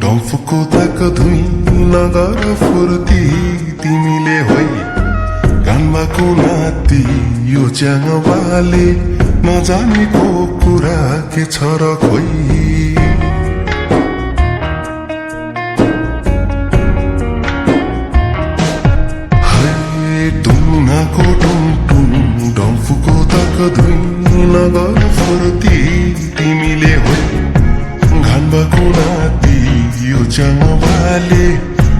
डम्फुको ताक धुई नगर फुर्ती तिमीले होइ कानमा नाति यो च्याङबाले नजानेको कुरा के छ र खोइ दुनाको टुङटुङ डम्फुको ताक धुई नगर फुर्ती तिमीले होइ घानको नाति यो च्याङबाले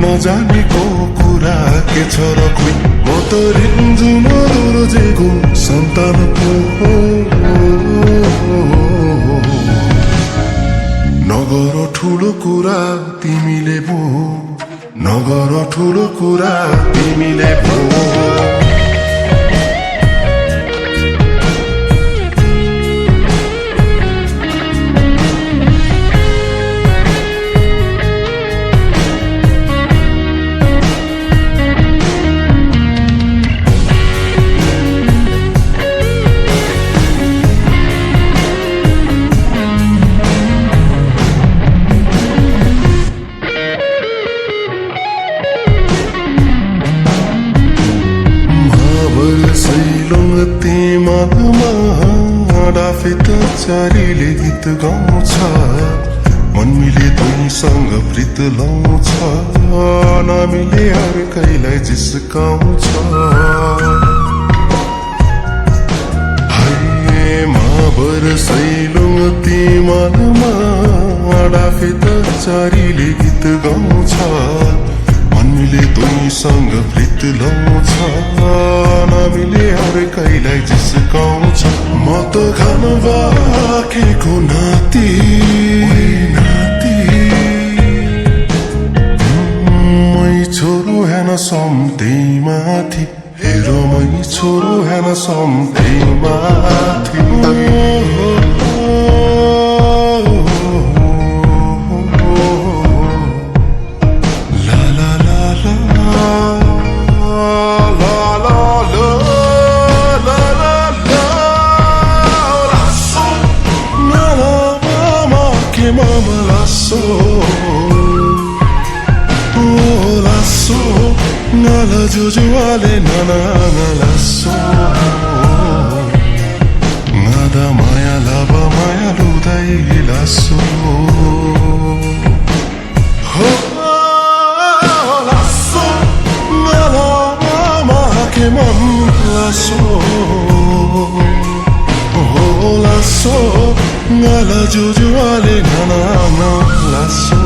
नजानेको कुरा के छ र खोइ म त रिन्जु नरोजेको सन्तान पो हो नगर ठुलो कुरा तिमीले पो नगर ठुलो कुरा तिमीले पो डाफेत चारीले गीत गाउँछ मन मिले तुईसँग प्रीत लाउँछ नमिले अर्कैलाई जिस्काउँछ हाय महाबर सैलुङ तिमनमा डाफेत चारीले गीत गाउँछ मन मिले तुईसँग प्रीत लाउँछ नमिले अर्कैलाई जिस्काउँछ म त खान बाँकेको नाति मै छोरो हेन सम्ते माथि हेर मै छोरो हेन सम्ते माथि Mama lasso, oh lasso, nala juju ale nana lasso, nada maya lava maya ludai lasso, oh lasso, nala mama ke mam lasso. Lasso, ngala juju ale nana lasso.